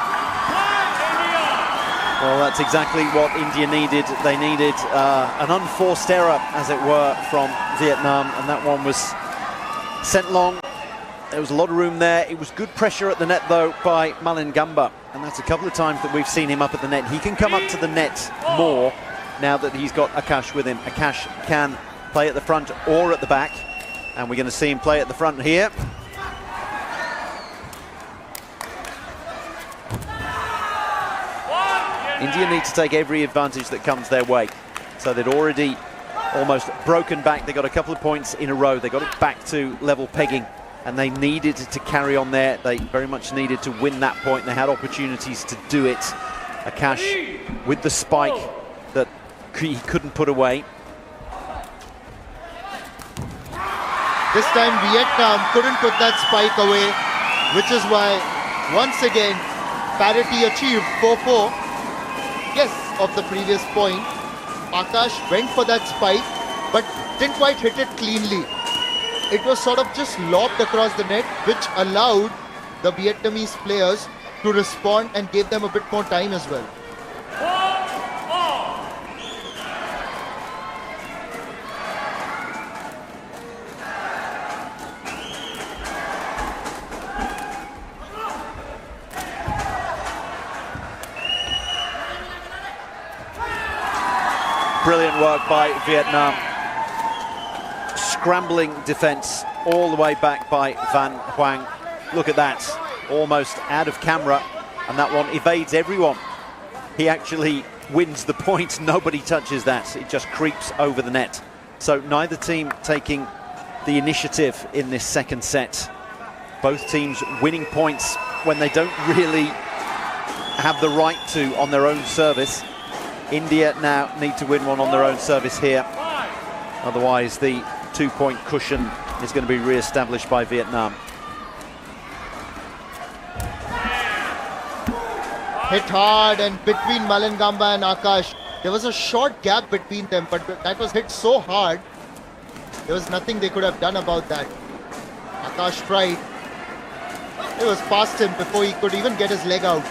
S1: Well, that's exactly what India needed. They needed an unforced error, as it were, from Vietnam, and that one was sent long. There was a lot of room there. It was good pressure at the net, though, by Malin Gamba, and that's a couple of times that we've seen him up at the net. He can come up to the net more now that he's got Akash with him. Akash can play at the front or at the back, and we're going to see him play at the front here. India need to take every advantage that comes their way. So they'd already almost broken back. They got a couple of points in a row. They got it back to level pegging, and they needed to carry on there. They very much needed to win that point. They had opportunities to do it. Akash with the spike that he couldn't put away.
S2: This time Vietnam couldn't put that spike away, which is why, once again, parity achieved 4-4. Yes, of the previous point. Akash went for that spike, but didn't quite hit it cleanly. It was sort of just lobbed across the net, which allowed the Vietnamese players to respond and gave them a bit more time as well.
S1: Brilliant work by Vietnam. Scrambling defense all the way back by Van Hoang. Look at that, almost out of camera, and that one evades everyone. He actually wins the point. Nobody touches that. It just creeps over the net. So neither team taking the initiative in this second set. Both teams winning points when they don't really have the right to on their own service. India now need to win one on their own service here. Otherwise, the 2-point cushion is going to be re-established by Vietnam.
S2: Hit hard, and between Malin Gamba and Akash, there was a short gap between them, but that was hit so hard, there was nothing they could have done about that. Akash tried. It was past him before he could even get his leg out.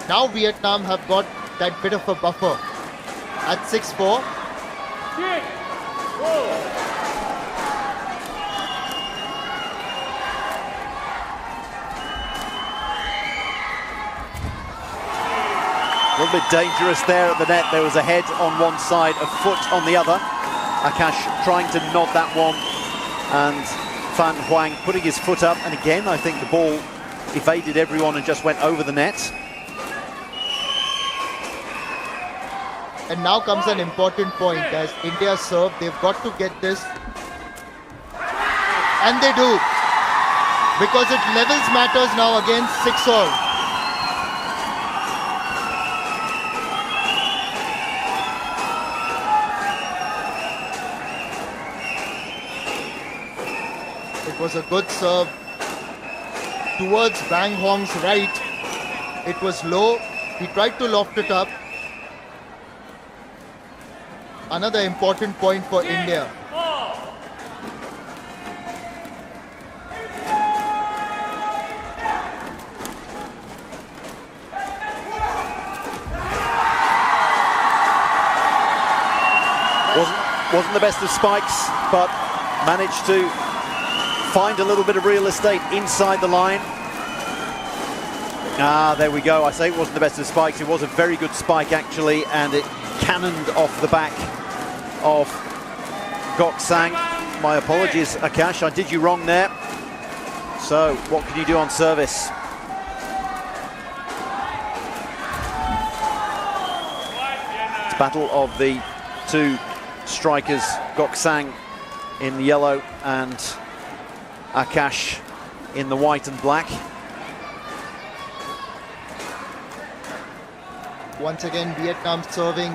S2: Now Vietnam have got that bit of a buffer at 6-4.
S1: A little bit dangerous there at the net. There was a head on one side, a foot on the other. Akash trying to nod that one, and Van Hoang putting his foot up. And again, I think the ball evaded everyone and just went over the net.
S2: And now comes an important point. As India serve, they've got to get this. And they do. Because it levels matters now against 6-all. It was a good serve towards Van Hoang's right. It was low. He tried to loft it up. Another important point for India.
S1: Wasn't the best of spikes, but managed to find a little bit of real estate inside the line. Ah, there we go. I say it wasn't the best of spikes. It was a very good spike, actually, and it cannoned off the back of Gok Sang. My apologies, Akash, I did you wrong there. So, what can you do on service? It's battle of the two strikers, Gok Sang in yellow and Akash in the white and black.
S2: Once again, Vietnam serving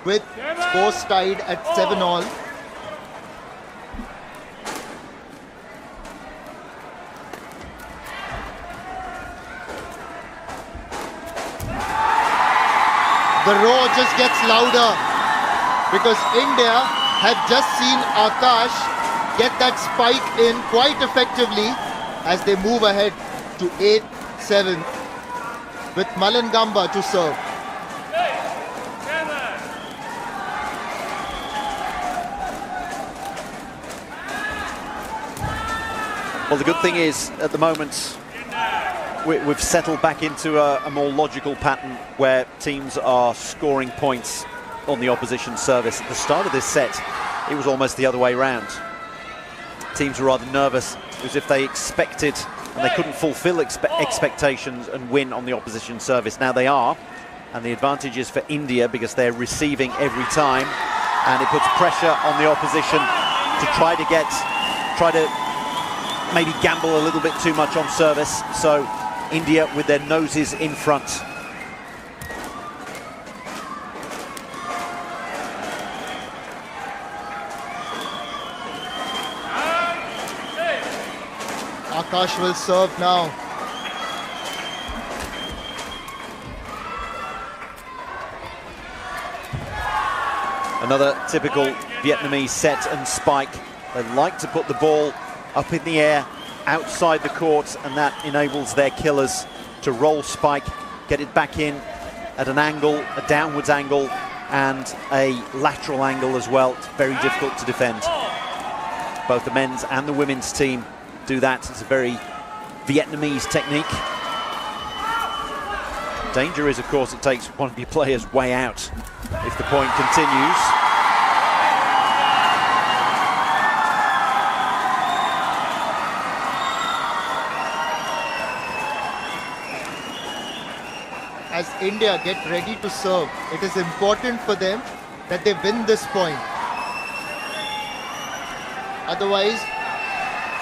S2: with scores tied at 7-all. The roar just gets louder because India had just seen Akash get that spike in quite effectively. as they move ahead to 8-7 with Malangamba to serve.
S1: Well, the good thing is, at the moment, we've settled back into a more logical pattern where teams are scoring points on the opposition service. At the start of this set, it was almost the other way round. Teams were rather nervous, as if they expected and they couldn't fulfill expectations and win on the opposition service. Now they are, and the advantage is for India because they're receiving every time, and it puts pressure on the opposition to try to maybe gamble a little bit too much on service. So India with their noses in front.
S2: Akash will serve now.
S1: Another typical Vietnamese set and spike. They like to put the ball up in the air outside the court, and that enables their killers to roll spike, get it back in at an angle, a downwards angle and a lateral angle as well. It's very difficult to defend. Both the men's and the women's team do that. It's a very Vietnamese technique. Danger is, of course, it takes one of your players way out if the point continues.
S2: As India get ready to serve, it is important for them that they win this point. Otherwise,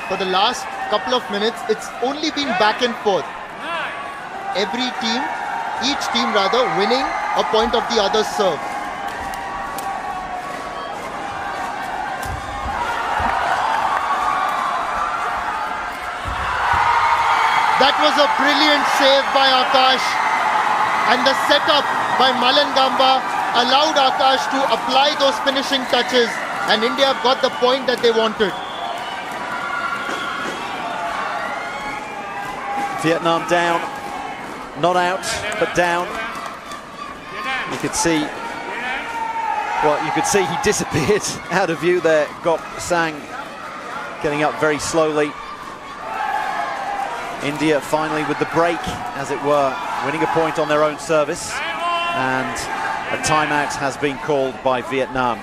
S2: for the last couple of minutes, it's only been back and forth. Each team rather, winning a point of the other's serve. That was a brilliant save by Akash, and the setup by Malangamba allowed Akash to apply those finishing touches, and India got the point that they wanted.
S1: Vietnam down, not out, but down. You could see, well, you could see he disappeared out of view there. Gok Sang getting up very slowly. India finally with the break, as it were, winning a point on their own service, and a timeout has been called by Vietnam.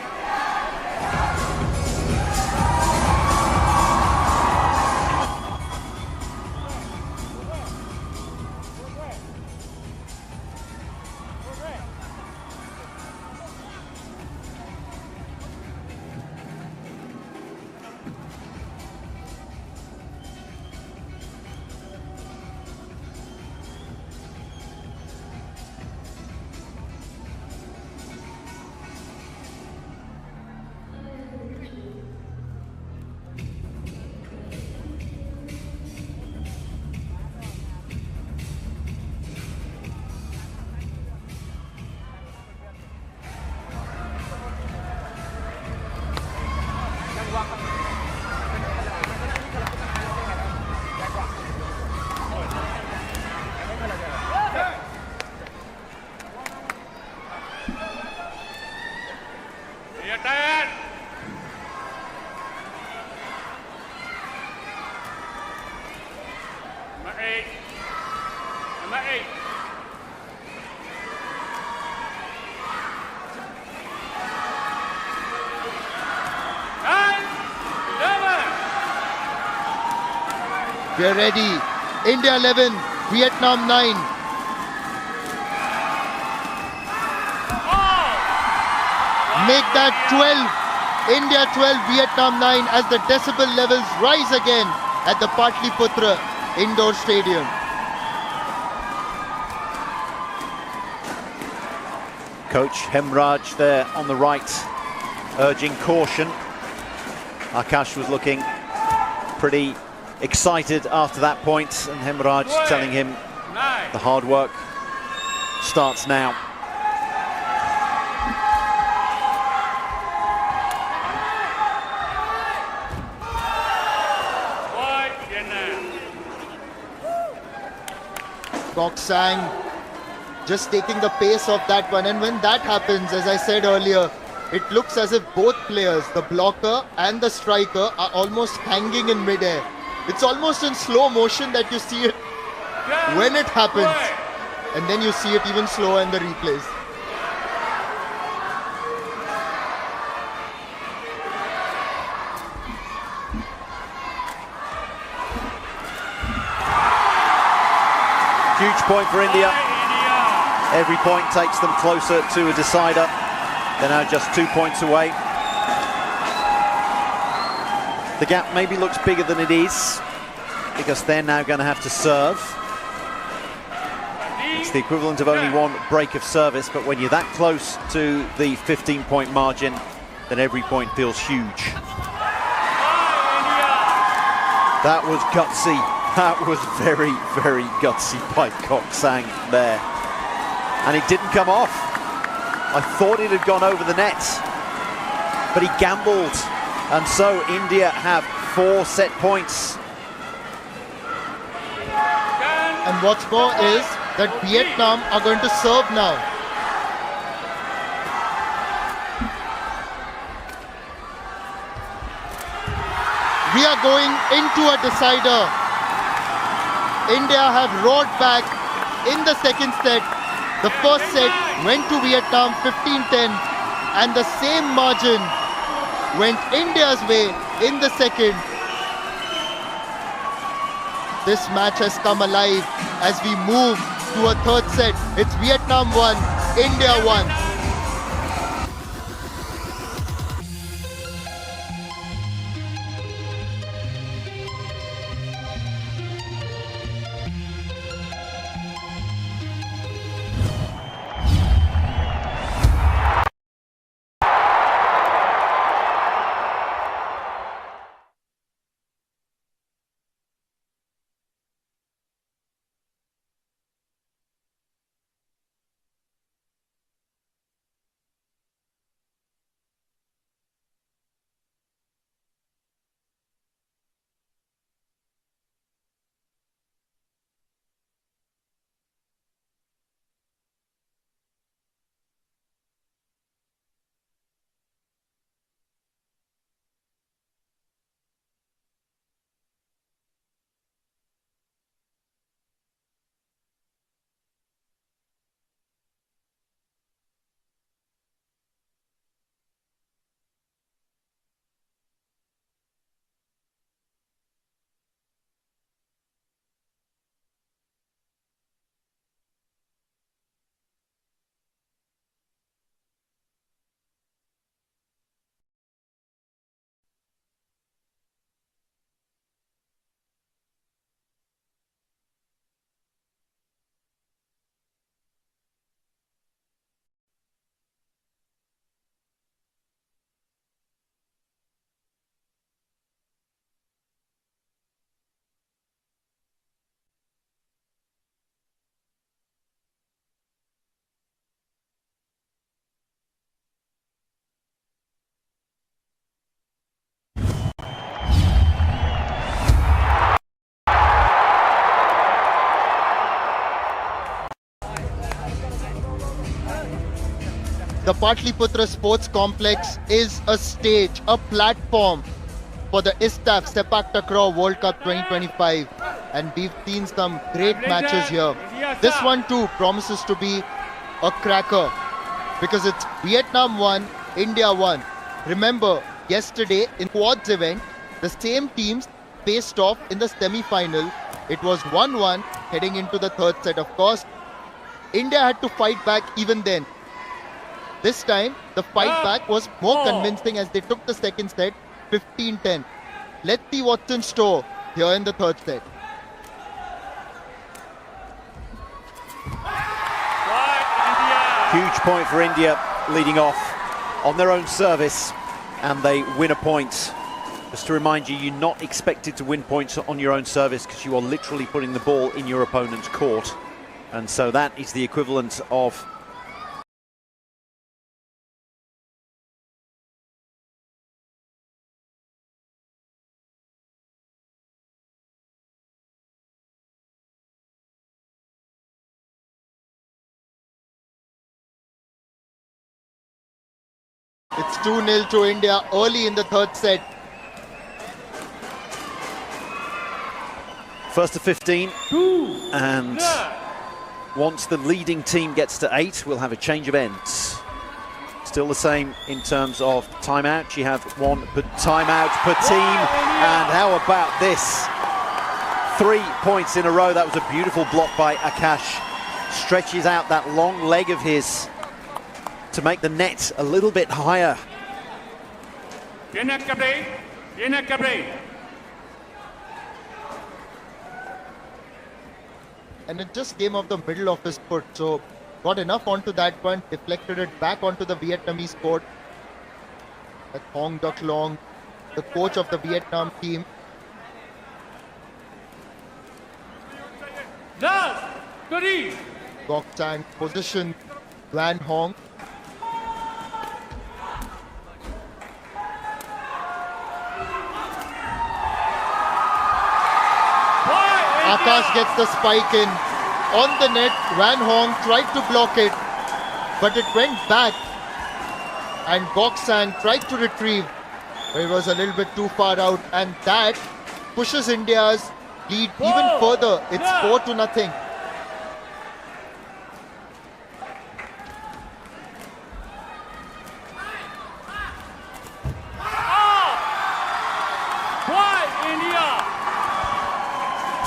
S2: We are ready. India 11, Vietnam 9. Make that 12. India 12, Vietnam 9 as the decibel levels rise again at the Patlipurna indoor stadium.
S1: Coach Hemraj there on the right, urging caution. Akash was looking pretty excited after that point, and Hemraj telling him the hard work starts now.
S2: Koksang just taking the pace of that one, and when that happens, as I said earlier, it looks as if both players, the blocker and the striker, are almost hanging in midair. It's almost in slow motion that you see it when it happens, and then you see it even slower in the replays.
S1: Huge point for India. Every point takes them closer to a decider. They're now just 2 points away. The gap maybe looks bigger than it is because they're now going to have to serve. It's the equivalent of only one break of service, but when you're that close to the 15-point margin, then every point feels huge. That was gutsy. That was very, very gutsy by Koksang there. And it didn't come off. I thought it had gone over the net, but he gambled. And so India have 4 set points.
S2: And what's more is that Vietnam are going to serve now. We are going into a decider. India have roared back in the second set. The first set went to Vietnam 15-10, and the same margin went India's way in the second. This match has come alive as we move to a third set. It's Vietnam 1, India 1. The Patlipurna Sports Complex is a stage, a platform for the ISTAF Sepaktakraw World Cup 2025, and we've seen some great matches here. This one too promises to be a cracker because it's Vietnam 1, India 1. Remember, yesterday in quads event, the same teams faced off in the semi-final. It was 1-1 heading into the third set. Of course, India had to fight back even then. This time, the fight back was more convincing as they took the second set 15-10. Let's see what's in store here in the third set.
S1: Huge point for India leading off on their own service, and they win a point. Just to remind you, you're not expected to win points on your own service because you are literally putting the ball in your opponent's court. And so that is the equivalent of
S2: It's 2-0 to India early in the third set.
S1: First to 15, and once the leading team gets to 8, we'll have a change of ends. Still the same in terms of timeout. You have one timeout per team, and how about this? 3 points in a row. That was a beautiful block by Akash. Stretches out that long leg of his to make the net a little bit higher.
S2: And it just came off the middle of his foot, so got enough onto that one, deflected it back onto the Vietnamese court. That Hong Duc Long, the coach of the Vietnam team. Gok Sang position Van Hong. Akash gets the spike in. On the net, Van Hong tried to block it, but it went back. And Gok Sang tried to retrieve, but it was a little bit too far out. And that pushes India's lead even further. It's 4-0.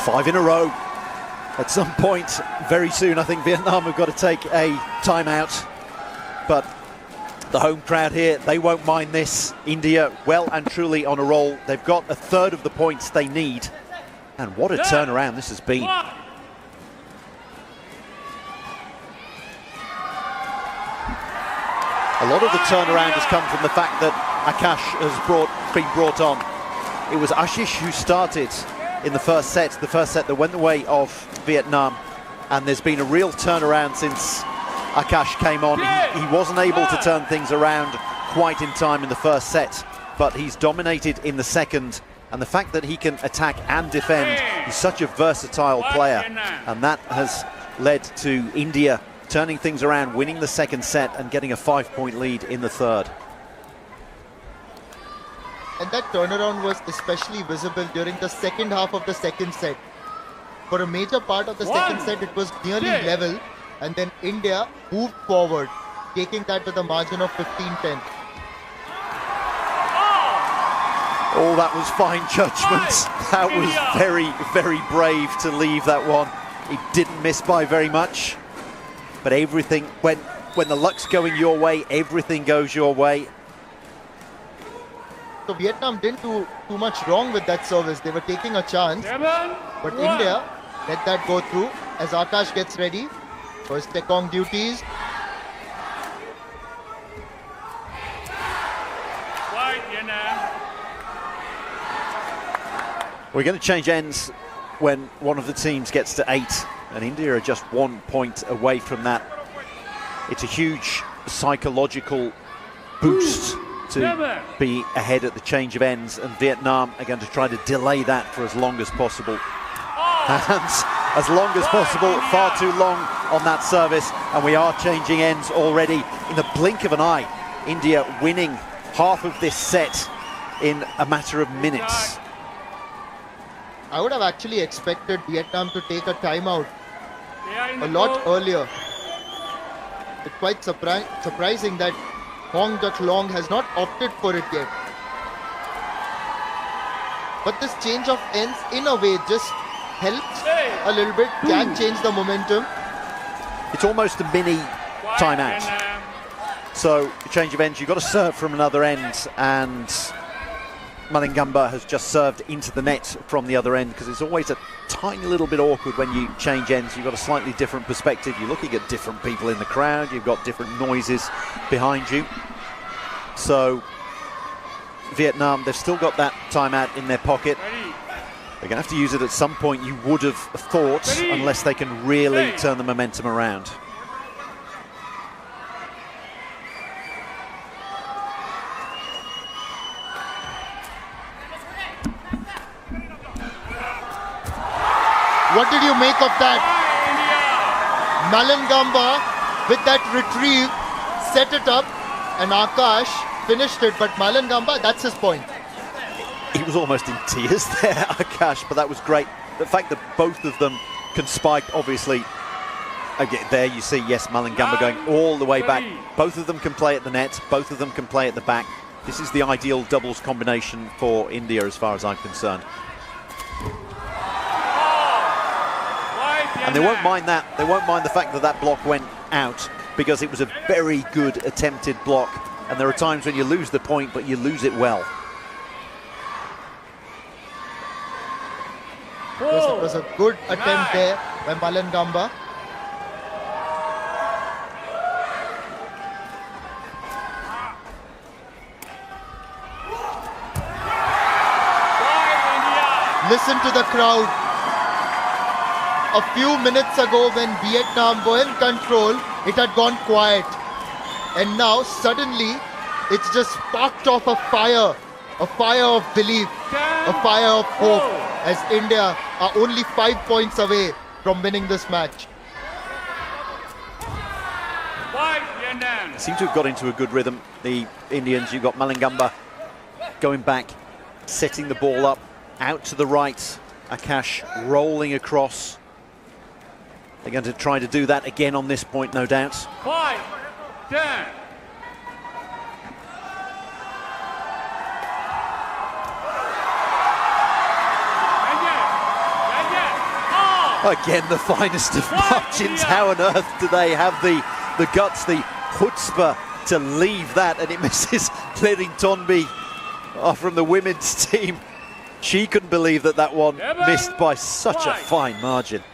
S1: Five in a row. At some point, very soon, I think Vietnam have got to take a timeout. But the home crowd here, they won't mind this. India well and truly on a roll. They've got a third of the points they need. And what a turnaround this has been. A lot of the turnaround has come from the fact that Akash has been brought on. It was Ashish who started in the first set that went the way of Vietnam, and there's been a real turnaround since Akash came on. He wasn't able to turn things around quite in time in the first set, but he's dominated in the second, and the fact that he can attack and defend, he's such a versatile player, and that has led to India turning things around, winning the second set and getting a 5-point lead in the third.
S2: And that turnaround was especially visible during the second half of the second set. For a major part of the second set, it was nearly level, and then India moved forward, taking that with a margin of 15-10.
S1: Oh, that was fine judgment. That was very, very brave to leave that one. He didn't miss by very much, but everything, when the luck's going your way, everything goes your way.
S2: So Vietnam didn't do too much wrong with that service. They were taking a chance, but India let that go through as Akash gets ready for his Tekong duties.
S1: We're going to change ends when one of the teams gets to 8, and India are just 1 point away from that. It's a huge psychological boost to be ahead at the change of ends, and Vietnam are going to try to delay that for as long as possible. Hands as long as possible, far too long on that service, and we are changing ends already in the blink of an eye. India winning half of this set in a matter of minutes.
S2: I would have actually expected Vietnam to take a timeout a lot earlier. It's quite surprising that Hong Duc Long has not opted for it yet. But this change of ends, in a way, just helps a little bit, can change the momentum.
S1: It's almost a mini timeout. So, the change of ends, you've got to serve from another end, and Malingamba has just served into the net from the other end, because it's always a tiny little bit awkward when you change ends. You've got a slightly different perspective. You're looking at different people in the crowd. You've got different noises behind you. So Vietnam, they've still got that timeout in their pocket. They're going to have to use it at some point, you would have thought, unless they can really turn the momentum around.
S2: What did you make of that? Malingamba with that retrieve, set it up, and Akash finished it, but Malangamba, that's his point.
S1: He was almost in tears there, Akash, but that was great. The fact that both of them can spike, obviously, again, there you see, yes, Malangamba going all the way back. Both of them can play at the net, both of them can play at the back. This is the ideal doubles combination for India as far as I'm concerned. And they won't mind that. They won't mind the fact that that block went out, because it was a very good attempted block. And there are times when you lose the point, but you lose it well.
S2: Yes, it was a good attempt there by Malangamba. Listen to the crowd. A few minutes ago when Vietnam were in control, it had gone quiet. And now suddenly it's just sparked off a fire of belief, a fire of hope, as India are only 5 points away from winning this match.
S1: Seem to have got into a good rhythm, the Indians. You've got Malangamba going back, setting the ball up, out to the right. Akash rolling across. They're going to try to do that again on this point, no doubt.
S7: 5, 10.
S1: Again, the finest of margins. How on earth do they have the guts, the chutzpah to leave that? And it misses Tonby from the women's team. She couldn't believe that that one missed by such a fine margin.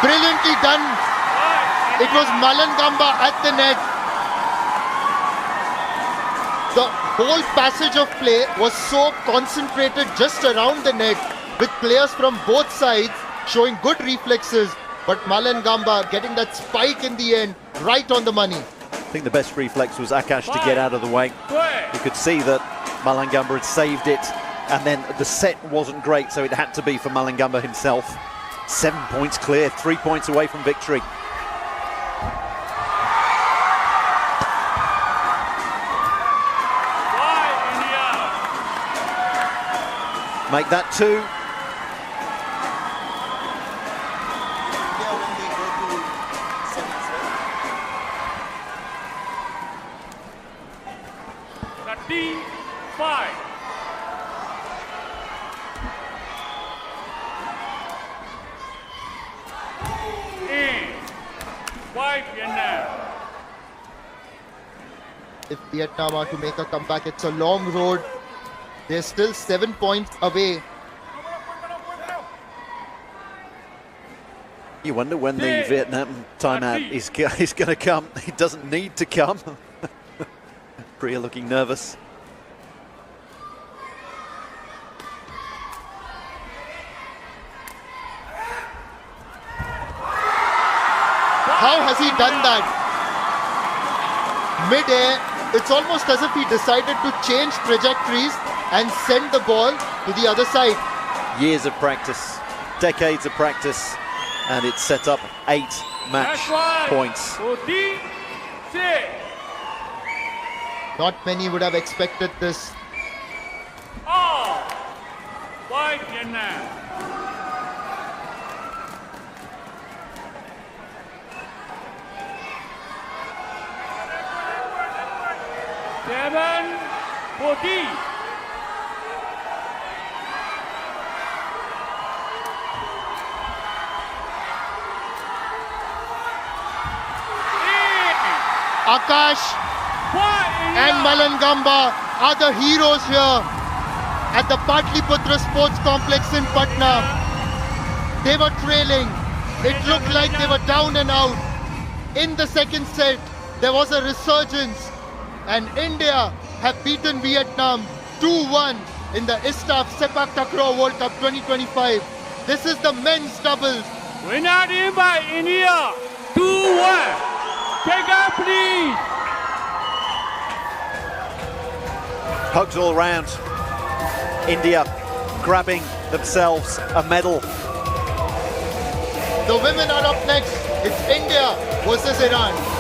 S2: Brilliantly done. It was Malangamba at the net. The whole passage of play was so concentrated just around the net, with players from both sides showing good reflexes, but Malangamba getting that spike in the end, right on the money.
S1: I think the best reflex was Akash to get out of the way. You could see that Malangamba had saved it, and then the set wasn't great, so it had to be for Malangamba himself. 7 points clear, 3 points away from victory. Make that 2.
S2: If Vietnam are to make a comeback, it's a long road. They're still 7 points away.
S1: You wonder when the Vietnam timeout is going to come. It doesn't need to come. Priya looking nervous.
S2: How has he done that? Mid-air, it's almost as if he decided to change trajectories and send the ball to the other side.
S1: Years of practice, decades of practice, and it's set up 8 match points.
S2: Not many would have expected this. Akash and Malangamba are the heroes here at the Patlipurna Sports Complex in Patna. They were trailing. It looked like they were down and out. In the second set, there was a resurgence, and India have beaten Vietnam 2-1 in the ISTAF Sepaktakraw World Cup 2025. This is the men's doubles.
S7: Winner in by India 2-1. Take up, please.
S1: Hugs all around. India grabbing themselves a medal.
S2: The women are up next. It's India versus Iran.